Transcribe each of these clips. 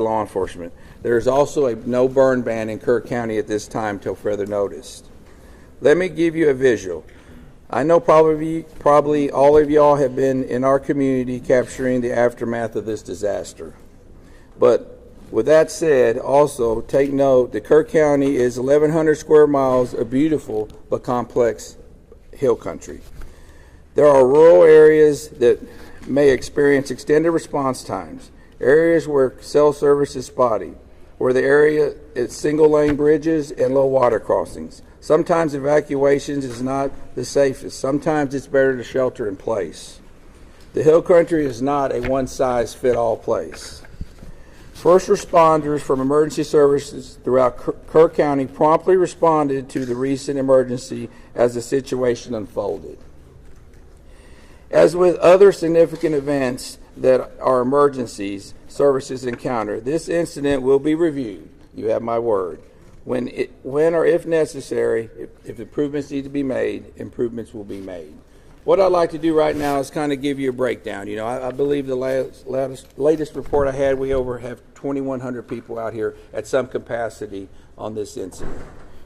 law enforcement. There is also a no burn ban in Kerr County at this time till further notice. Let me give you a visual. I know probably all of y'all have been in our community capturing the aftermath of this disaster. But with that said, also take note that Kerr County is 1,100 square miles of beautiful but complex hill country. There are rural areas that may experience extended response times, areas where cell service is spotty, where the area is single-lane bridges and low water crossings. Sometimes evacuations is not the safest. Sometimes it's better to shelter in place. The hill country is not a one-size-fits-all place. First responders from emergency services throughout Kerr County promptly responded to the recent emergency as the situation unfolded. As with other significant events that are emergencies services encounter, this incident will be reviewed. You have my word. When or if necessary, if improvements need to be made, improvements will be made. What I'd like to do right now is kind of give you a breakdown. You know, I believe the latest report I had, we have 2,100 people out here at some capacity on this incident.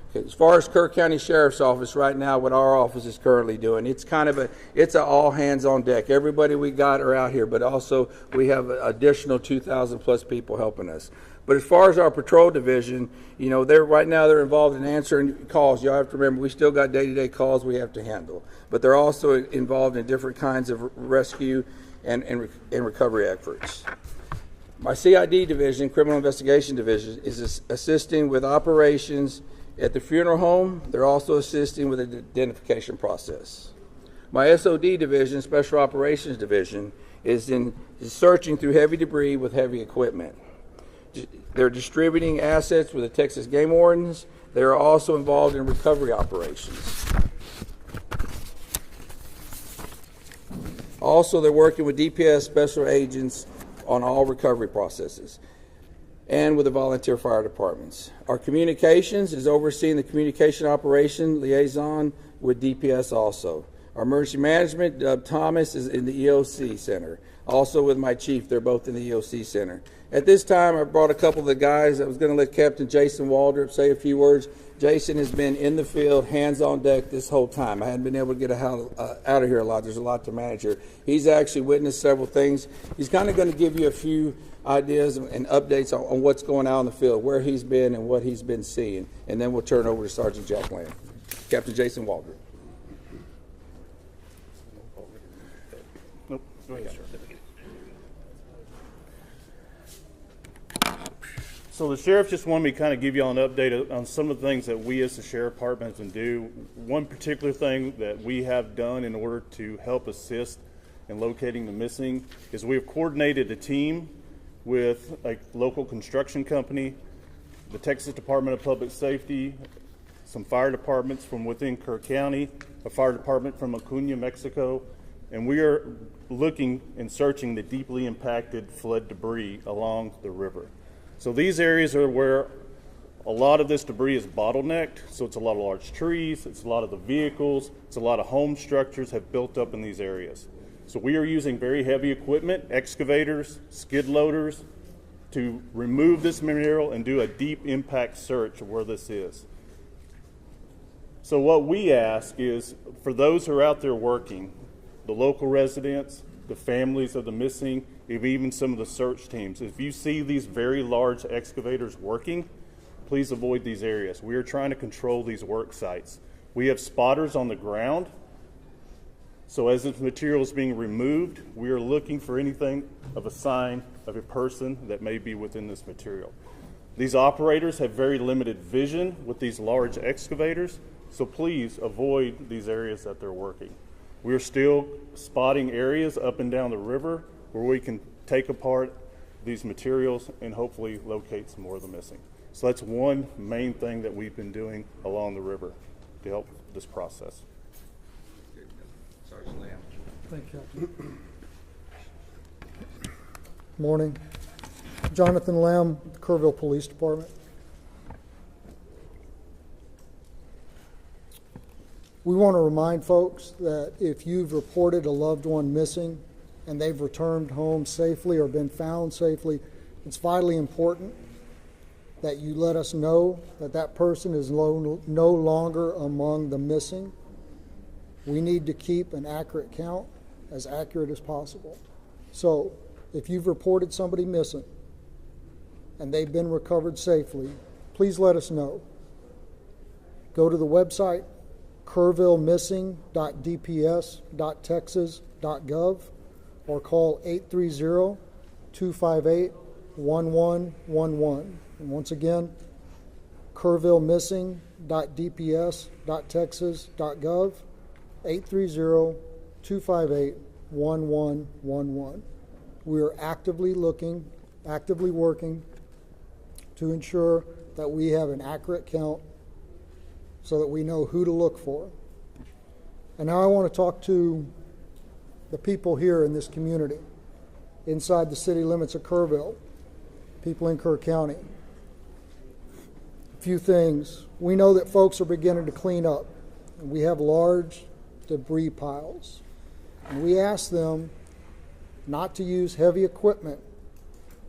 Okay, as far as Kerr County Sheriff's Office right now, what our office is currently doing, it's an all hands on deck. Everybody we got are out here, but also we have an additional 2,000 plus people helping us. But as far as our patrol division, you know, right now they're involved in answering calls. Y'all have to remember, we still got day-to-day calls we have to handle. But they're also involved in different kinds of rescue and recovery efforts. My CID division, Criminal Investigation Division, is assisting with operations at the funeral home. They're also assisting with the identification process. My SOD division, Special Operations Division, is searching through heavy debris with heavy equipment. They're distributing assets with the Texas Game Wardens. They are also involved in recovery operations. Also, they're working with DPS special agents on all recovery processes and with the volunteer fire departments. Our communications is overseeing the communication operation liaison with DPS also. Our emergency management, Doug Thomas, is in the EOC Center. Also with my chief, they're both in the EOC Center. At this time, I brought a couple of the guys. I was going to let Captain Jason Waldrop say a few words. Jason has been in the field, hands on deck this whole time. I hadn't been able to get out of here a lot. There's a lot to manage here. He's actually witnessed several things. He's kind of going to give you a few ideas and updates on what's going on in the field, where he's been and what he's been seeing. And then we'll turn over to Sergeant Jack Lamb. Captain Jason Waldrop. Nope. Go ahead, sir. So the sheriff just wanted me to kind of give you all an update on some of the things that we as the sheriff department can do. One particular thing that we have done in order to help assist in locating the missing is we have coordinated a team with a local construction company, the Texas Department of Public Safety, some fire departments from within Kerr County, a fire department from Acuña, Mexico, and we are looking and searching the deeply impacted flood debris along the river. So these areas are where a lot of this debris is bottlenecked. So it's a lot of large trees, it's a lot of the vehicles, it's a lot of home structures have built up in these areas. So we are using very heavy equipment, excavators, skid loaders, to remove this material and do a deep impact search of where this is. So what we ask is, for those who are out there working, the local residents, the families of the missing, even some of the search teams, if you see these very large excavators working, please avoid these areas. We are trying to control these work sites. We have spotters on the ground, so as this material is being removed, we are looking for anything of a sign of a person that may be within this material. These operators have very limited vision with these large excavators, so please avoid these areas that they're working. We are still spotting areas up and down the river where we can take apart these materials and hopefully locate some more of the missing. So that's one main thing that we've been doing along the river to help this process. Sergeant Lamb. Thank you. Morning. Jonathan Lamb, Kerrville Police Department. We want to remind folks that if you've reported a loved one missing and they've returned home safely or been found safely, It's vitally important that you let us know that that person is no longer among the missing. We need to keep an accurate count, as accurate as possible. So, if you've reported somebody missing and they've been recovered safely, please let us know. Go to the website, kerrvillemissing.dps.texas.gov, or call 830-258-1111. And once again, kerrvillemissing.dps.texas.gov, 830-258-1111. We are actively working to ensure that we have an accurate count so that we know who to look for. And now I want to talk to the people here in this community, inside the city limits of Kerrville, people in Kerr County. A few things. We know that folks are beginning to clean up. And we have large debris piles. And we ask them not to use heavy equipment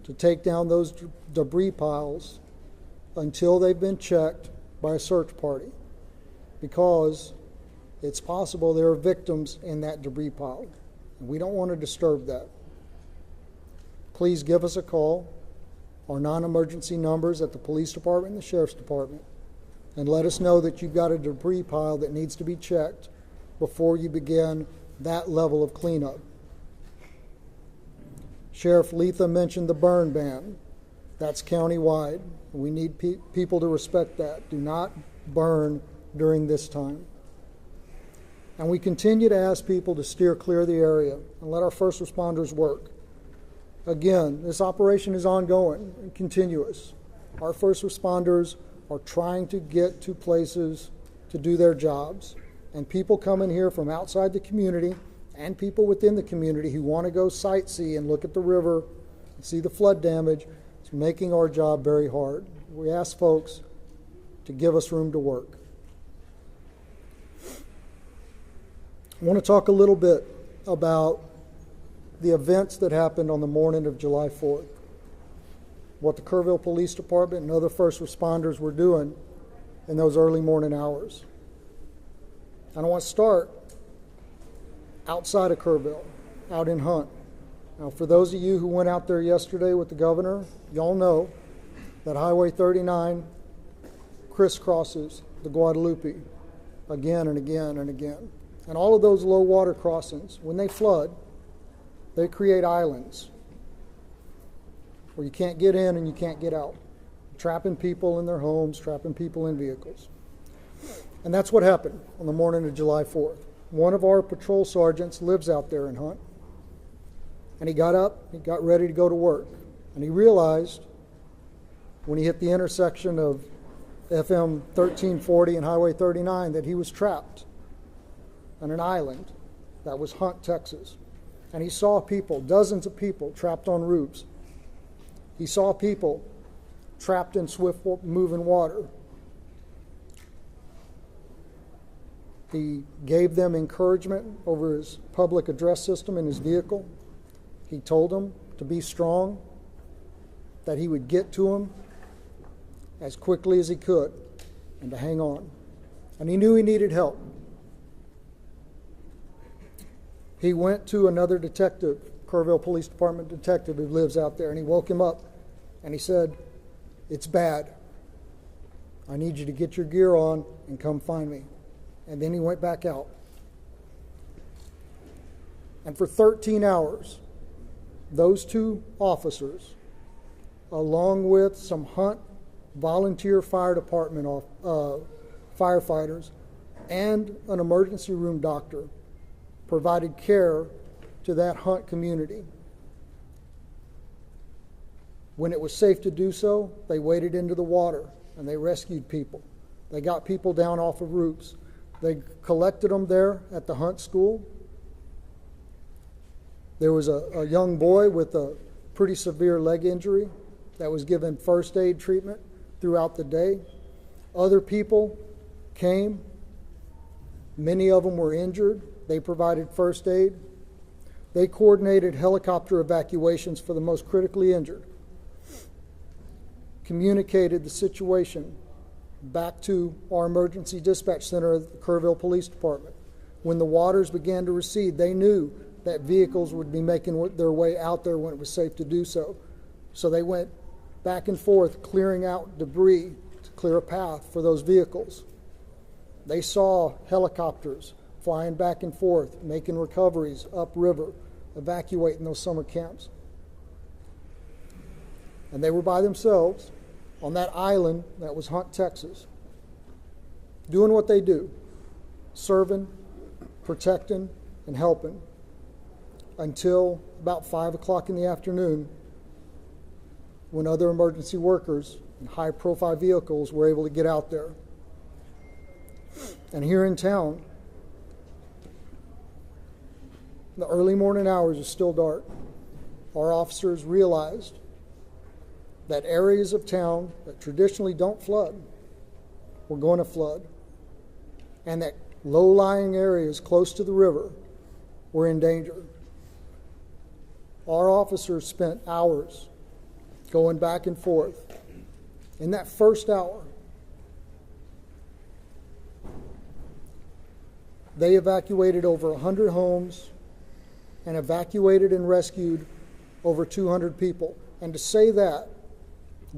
to take down those debris piles until they've been checked by a search party, because it's possible there are victims in that debris pile, and we don't want to disturb that. Please give us a call, our non-emergency numbers at the police department and the sheriff's department, and let us know that you've got a debris pile that needs to be checked before you begin that level of cleanup. Sheriff Letha mentioned the burn ban. That's countywide. We need people to respect that. Do not burn during this time. And we continue to ask people to steer clear of the area and let our first responders work. Again, this operation is ongoing and continuous. Our first responders are trying to get to places to do their jobs. And people come in here from outside the community and people within the community who want to go sightsee and look at the river and see the flood damage. It's making our job very hard. We ask folks to give us room to work. I want to talk a little bit about the events that happened on the morning of July 4th, what the Kerrville Police Department and other first responders were doing in those early morning hours. And I want to start outside of Kerrville, out in Hunt. Now, for those of you who went out there yesterday with the governor, y'all know that Highway 39 crisscrosses the Guadalupe again and again and again. And all of those low water crossings, when they flood, they create islands where you can't get in and you can't get out, trapping people in their homes, trapping people in vehicles. And that's what happened on the morning of July 4th. One of our patrol sergeants lives out there in Hunt, and he got up, he got ready to go to work, and he realized when he hit the intersection of FM 1340 and Highway 39 that he was trapped on an island that was Hunt, Texas. And he saw people, dozens of people, trapped on roofs. He saw people trapped in swift moving water. He gave them encouragement over his public address system in his vehicle. He told them to be strong, that he would get to them as quickly as he could, and to hang on. And he knew he needed help. He went to another detective, Kerrville Police Department detective who lives out there, and he woke him up, and he said, "It's bad. I need you to get your gear on and come find me." And then he went back out. And for 13 hours, those two officers, along with some Hunt volunteer fire department firefighters and an emergency room doctor, provided care to that Hunt community. When it was safe to do so, they waded into the water and they rescued people. They got people down off of roofs. They collected them there at the Hunt School. There was a young boy with a pretty severe leg injury that was given first aid treatment throughout the day. Other people came. Many of them were injured. They provided first aid. They coordinated helicopter evacuations for the most critically injured. communicated the situation back to our emergency dispatch center at the Kerrville Police Department. When the waters began to recede, they knew that vehicles would be making their way out there when it was safe to do so. So they went back and forth, clearing out debris to clear a path for those vehicles. They saw helicopters flying back and forth, making recoveries upriver, evacuating those summer camps. And they were by themselves on that island that was Hunt, Texas, doing what they do, serving, protecting, and helping, until about 5 o'clock in the afternoon, when other emergency workers in high-profile vehicles were able to get out there. And here in town, the early morning hours is still dark. Our officers realized that areas of town that traditionally don't flood were going to flood, and that low-lying areas close to the river were in danger. Our officers spent hours going back and forth. In that first hour, they evacuated over 100 homes and evacuated and rescued over 200 people. And to say that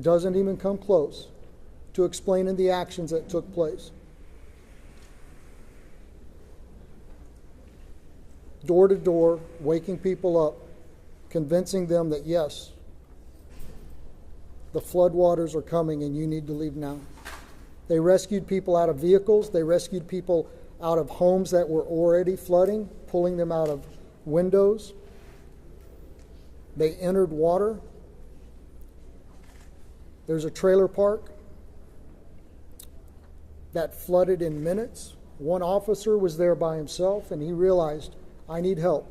doesn't even come close to explaining the actions that took place. Door to door, waking people up, convincing them that yes, the floodwaters are coming and you need to leave now. They rescued people out of vehicles. They rescued people out of homes that were already flooding, pulling them out of windows. They entered water. There's a trailer park that flooded in minutes. One officer was there by himself, and he realized, I need help.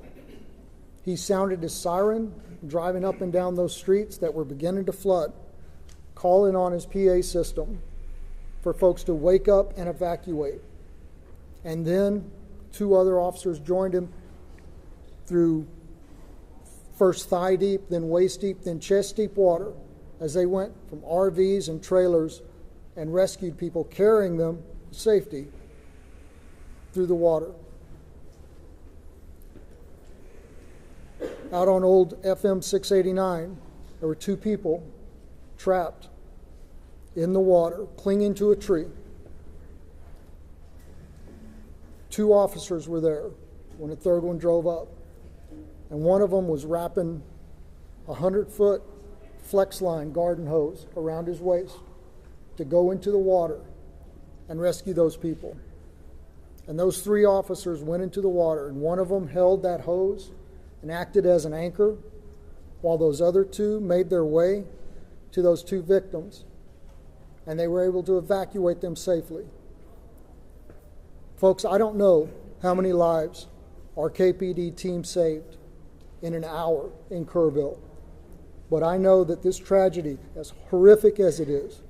He sounded his siren, driving up and down those streets that were beginning to flood, calling on his PA system for folks to wake up and evacuate. And then 2 other officers joined him through first thigh deep, then waist deep, then chest deep water, as they went from RVs and trailers and rescued people, carrying them to safety through the water. Out on old FM 689, there were 2 people trapped in the water, clinging to a tree. 2 officers were there when a third one drove up. And one of them was wrapping a 100-foot flex line garden hose around his waist to go into the water and rescue those people. And those 3 officers went into the water, and one of them held that hose and acted as an anchor, while those other 2 made their way to those 2 victims, and they were able to evacuate them safely. Folks, I don't know how many lives our KPD team saved in an hour in Kerrville, but I know that this tragedy, as horrific as it is,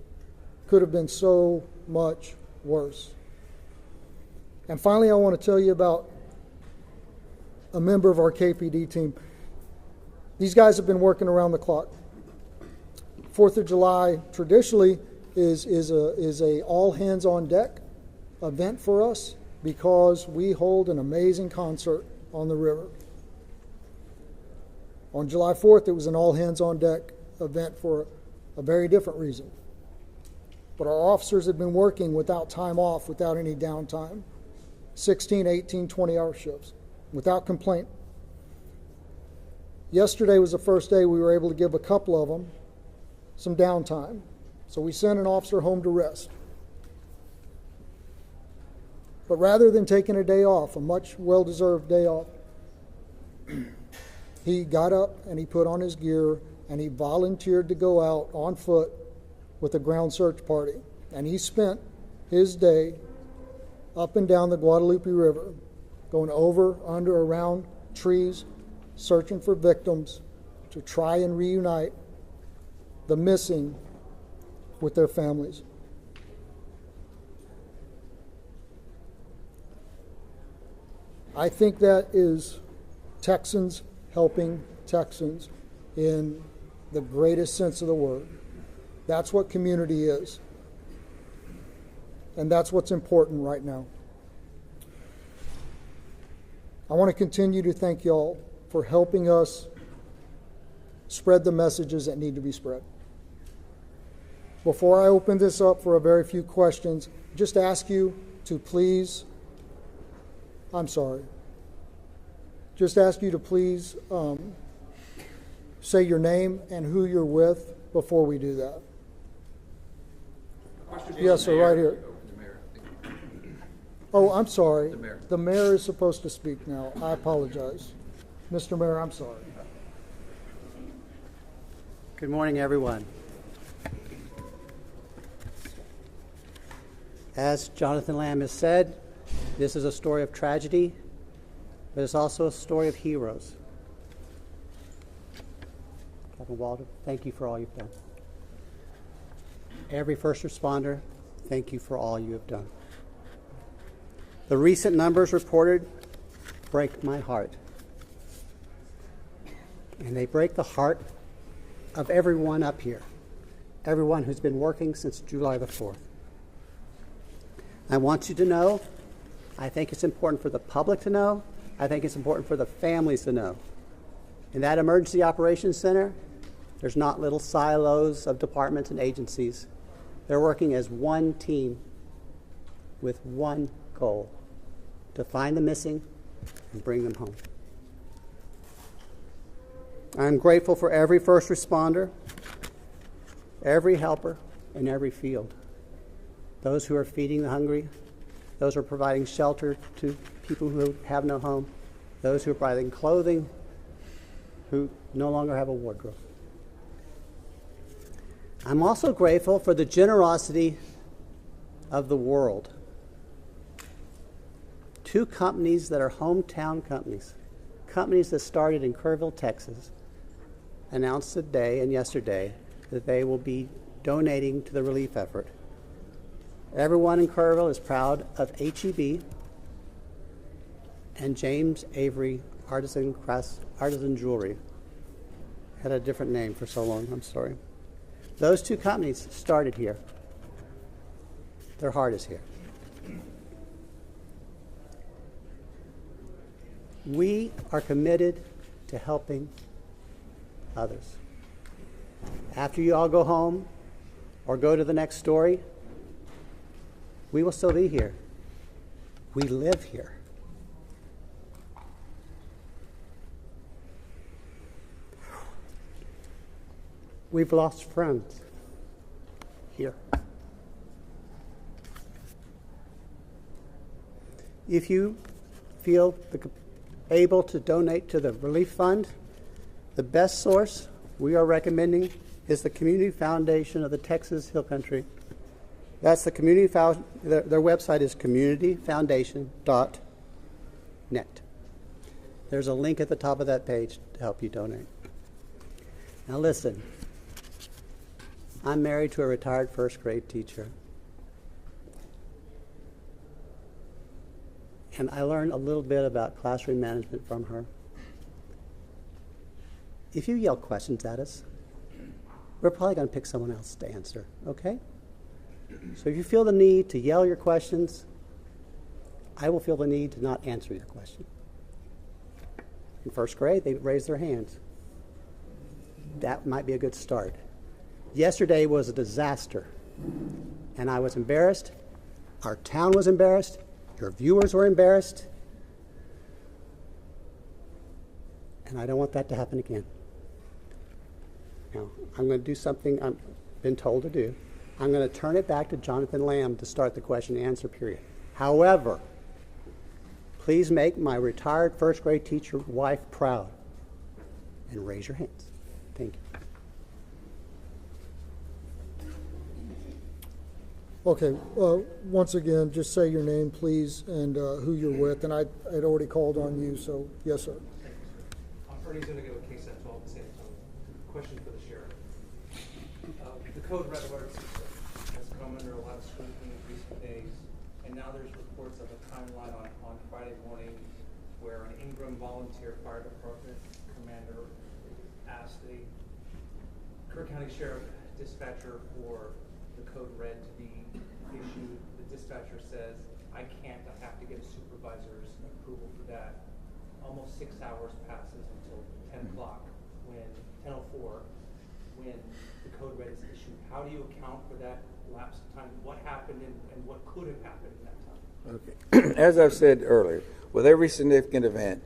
could have been so much worse. And finally, I want to tell you about a member of our KPD team. These guys have been working around the clock. 4th of July traditionally is a all hands on deck event for us, because we hold an amazing concert on the river. On July 4th, it was an all hands on deck event for a very different reason. But our officers had been working without time off, without any downtime, 16, 18, 20-hour shifts, without complaint. Yesterday was the first day we were able to give a couple of them some downtime. So we sent an officer home to rest. But rather than taking a day off, a much well-deserved day off, he got up and he put on his gear and he volunteered to go out on foot with a ground search party. And he spent his day up and down the Guadalupe River, going over, under, around trees, searching for victims to try and reunite the missing with their families. I think that is Texans helping Texans in the greatest sense of the word. That's what community is. And that's what's important right now. I want to continue to thank y'all for helping us spread the messages that need to be spread. Before I open this up for a very few questions, just ask you to please, just ask you to please say your name and who you're with before we do that. Yes, sir, right here. Oh, I'm sorry. The mayor. The mayor is supposed to speak now. I apologize. Mr. Mayor, I'm sorry. Good morning, everyone. As Jonathan Lamb has said, this is a story of tragedy, but it's also a story of heroes. Captain Walter, thank you for all you've done. Every first responder, thank you for all you have done. The recent numbers reported break my heart. And they break the heart of everyone up here, everyone who's been working since July the 4th. I want you to know, I think it's important for the public to know, I think it's important for the families to know. In that Emergency Operations Center, there's not little silos of departments and agencies. They're working as one team with one goal, to find the missing and bring them home. I'm grateful for every first responder, every helper in every field. Those who are feeding the hungry, those who are providing shelter to people who have no home, those who are providing clothing, who no longer have a wardrobe. I'm also grateful for the generosity of the world. Two companies that are hometown companies that started in Kerrville, Texas, announced today and yesterday that they will be donating to the relief effort. Everyone in Kerrville is proud of HEB and James Avery Artisan Jewelry. Had a different name for so long, I'm sorry. Those two companies started here. Their heart is here. We are committed to helping others. After you all go home or go to the next story, we will still be here. We live here. We've lost friends here. If you feel able to donate to the relief fund, the best source we are recommending is the Community Foundation of the Texas Hill Country. That's the community their website is communityfoundation.net. There's a link at the top of that page to help you donate. Now listen, I'm married to a retired first grade teacher. And I learned a little bit about classroom management from her. If you yell questions at us, we're probably going to pick someone else to answer, okay? So if you feel the need to yell your questions, I will feel the need to not answer your question. In first grade, they raised their hands. That might be a good start. Yesterday was a disaster, and I was embarrassed. Our town was embarrassed. Your viewers were embarrassed. And I don't want that to happen again. Now, I'm going to do something I've been told to do. I'm going to turn it back to Jonathan Lamb to start the question and answer period. However, please make my retired first grade teacher wife proud and raise your hands. Thank you. Okay, once again, just say your name, please, and who you're with. And I'd already called on you, so yes, sir. Ernie's going to go with case at 12 at San Antonio. Question for the sheriff. The code red alert system has come under a lot of scrutiny in recent days, and now there's reports of a timeline on Friday morning where an Ingram volunteer fire department commander asked the Kerr County Sheriff dispatcher for the code red to be issued, the dispatcher says, I can't, I have to get a supervisor's approval for that. Almost 6 hours passes until 10 o'clock, when 10:04, when the code red is issued. How do you account for that lapse of time? What happened and what could have happened in that time? Okay. As I've said earlier, with every significant event,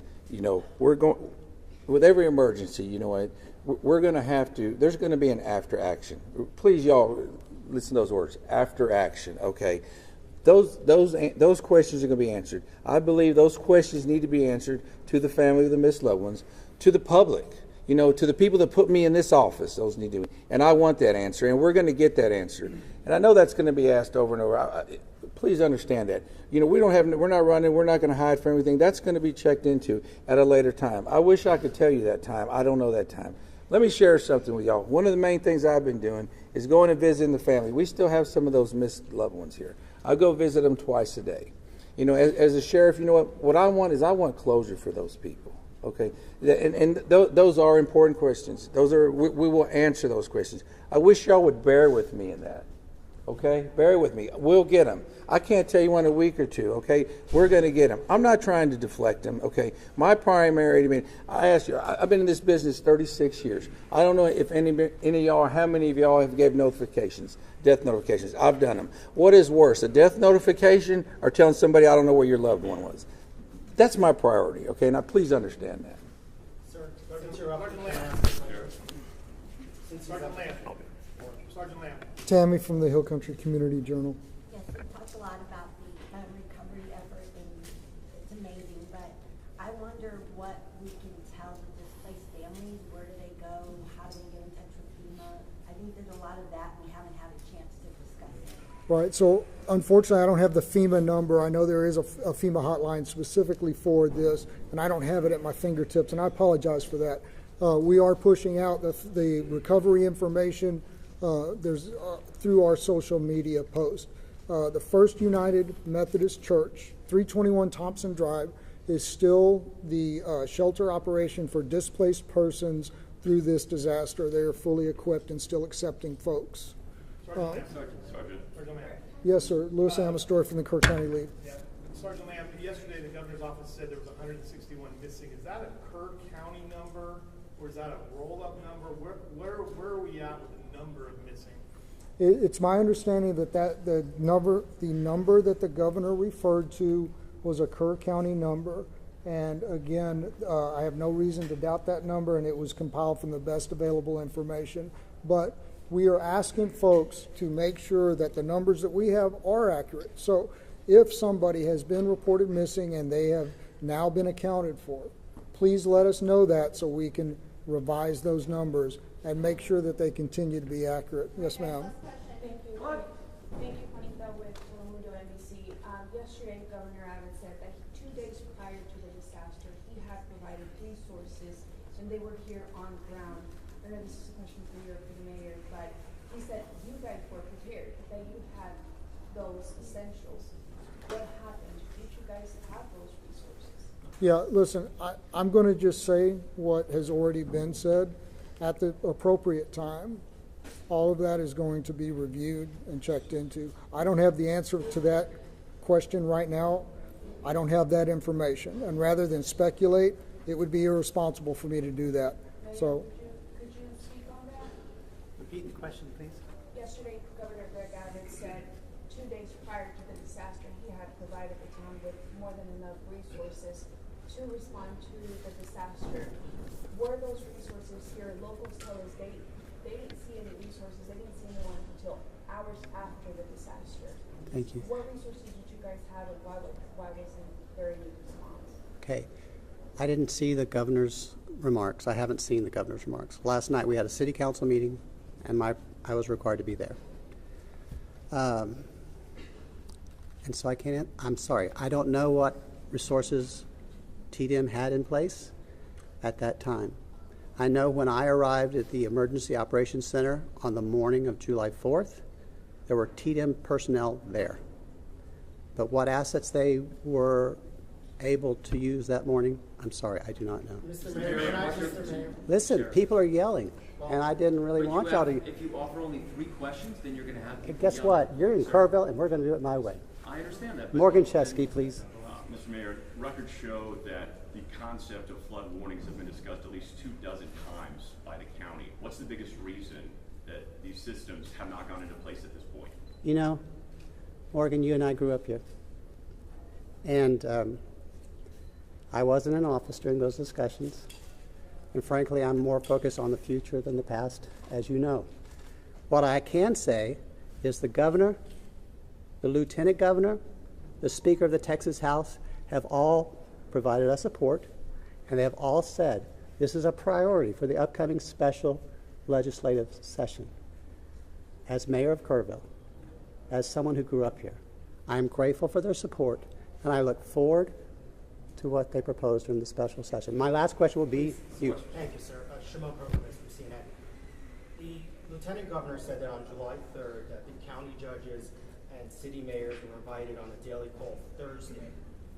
we're going, with every emergency, we're going to have to, there's going to be an after action. Please, y'all, listen to those words, after action, okay? Those questions are going to be answered. I believe those questions need to be answered to the family of the missed loved ones, to the public, to the people that put me in this office. Those need to be, and I want that answer, and we're going to get that answer. And I know that's going to be asked over and over. Please understand that. We're not running. We're not going to hide from everything. That's going to be checked into at a later time. I wish I could tell you that time. I don't know that time. Let me share something with y'all. One of the main things I've been doing is going and visiting the family. We still have some of those missed loved ones here. I go visit them twice a day. As a sheriff, what I want is I want closure for those people. Okay, and those are important questions. We will answer those questions. I wish y'all would bear with me in that. Okay, bear with me. We'll get them. I can't tell you in a week or two. Okay, we're going to get them. I'm not trying to deflect them. Okay, my primary. I asked you. I've been in this business 36 years. I don't know if any of y'all, how many of y'all have gave notifications, death notifications. I've done them. What is worse, a death notification or telling somebody I don't know where your loved one was? That's my priority. Okay, now please understand that. Sir, Sergeant Lamb. Tammy from the Hill Country Community Journal. Yes, we talked a lot about the recovery effort, and it's amazing, but I wonder what we can tell the displaced families. Where do they go? How do they get in touch with FEMA? I think there's a lot of that we haven't had a chance to discuss it. Right, so unfortunately I don't have the FEMA number. I know there is a FEMA hotline specifically for this, and I don't have it at my fingertips, and I apologize for that. We are pushing out the recovery information through our social media post. The First United Methodist Church, 321 Thompson Drive, is still the shelter operation for displaced persons through this disaster. They are fully equipped and still accepting folks. Sergeant Lamb. Yes, sir. Louis Amastor from the Kerr County Lead. Yeah. Sergeant Lamb, yesterday the governor's office said there was 161 missing. Is that a Kerr County number, or is that a roll-up number? Where are we at with the number of missing? It's my understanding that the number that the governor referred to was a Kerr County number. And again, I have no reason to doubt that number, and it was compiled from the best available information. But we are asking folks to make sure that the numbers that we have are accurate. So if somebody has been reported missing and they have now been accounted for, please let us know that so we can revise those numbers and make sure that they continue to be accurate. Yes, ma'am. Thank you. Thank you, Juanita, with Telemundo NBC. Yesterday, Governor Abbott said that 2 days prior to the disaster, he had provided resources, and they were here on ground. I know this is a question for the mayor, but he said you guys were prepared, that you had those essentials. What happened? Did you guys have those resources? Yeah, listen, I'm going to just say what has already been said. At the appropriate time, all of that is going to be reviewed and checked into. I don't have the answer to that question right now. I don't have that information. And rather than speculate, it would be irresponsible for me to do that. Mayor, So, could you speak on that? Repeat the question, please. Yesterday, Governor Greg Abbott said 2 days prior to the disaster, he had provided the town with more than enough resources to respond to the disaster. Were those resources here? Locals tell us they didn't see any resources. They didn't see anyone until hours after the disaster. Thank you. What resources did you guys have, and why wasn't there any response? Okay. I didn't see the governor's remarks. I haven't seen the governor's remarks. Last night we had a city council meeting, and I was required to be there. And so I'm sorry. I don't know what resources TDM had in place at that time. I know when I arrived at the Emergency Operations Center on the morning of July 4th, there were TDM personnel there. But what assets they were able to use that morning, I'm sorry, I do not know. Mr. Mayor, Listen, people are yelling. and I didn't really want y'all to. If you offer only 3 questions, then you're going to have. And guess what? You're in Kerrville, and we're going to do it my way. I understand that. But Morgan Chesky, please. Mr. Mayor, records show that the concept of flood warnings have been discussed at least 24 times by the county. What's the biggest reason that these systems have not gone into place at this point? You know, Morgan, you and I grew up here. And I wasn't in office during those discussions. And frankly, I'm more focused on the future than the past, as you know. What I can say is the governor, the lieutenant governor, the Speaker of the Texas House have all provided us support, and they have all said this is a priority for the upcoming special legislative session. As mayor of Kerrville, as someone who grew up here, I am grateful for their support, and I look forward to what they proposed during the special session. My last question will be you. Thank you, sir. Shimon Perkins from CNN. The lieutenant governor said that on July 3rd that the county judges and city mayors were invited on a daily call Thursday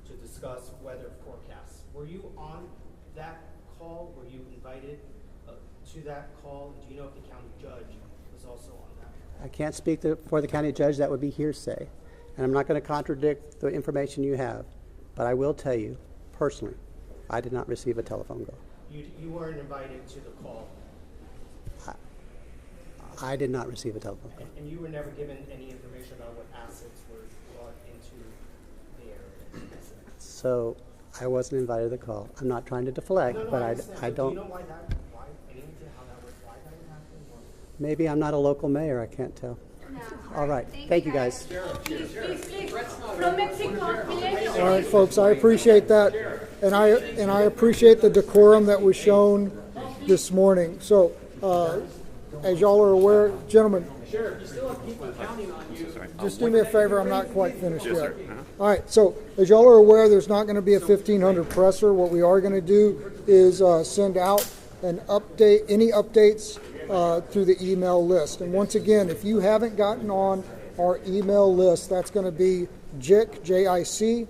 to discuss weather forecasts. Were you on that call? Were you invited to that call? Do you know if the county judge was also on that? I can't speak for the county judge. That would be hearsay. And I'm not going to contradict the information you have. But I will tell you, personally, I did not receive a telephone call. You weren't invited to the call? I did not receive a telephone call. And you were never given any information about what assets were brought into the area? So I wasn't invited to the call. I'm not trying to deflect, No, but I I understand. don't. Do you know why how that would happen? Or? Maybe I'm not a local mayor. I can't tell. All right. Thank you, guys. From Mexico, All right, folks, I appreciate that, and I appreciate the decorum that was shown this morning. So, as y'all are aware, gentlemen, just do me a favor. I'm not quite finished yet. All right. So, as y'all are aware, there's not going to be a 1500 presser. What we are going to do is send out an update, any updates through the email list. And once again, if you haven't gotten on our email list, that's going to be JIC, J-I-C,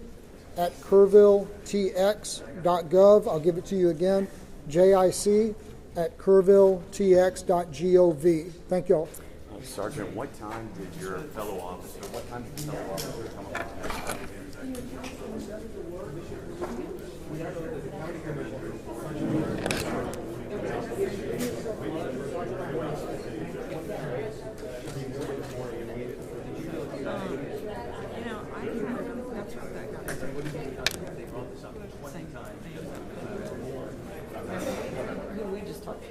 at kerrvilletx.gov. I'll give it to you again, JIC at kerrvilletx.gov. Thank you all. Sergeant, what time did your fellow officer come up We just talked.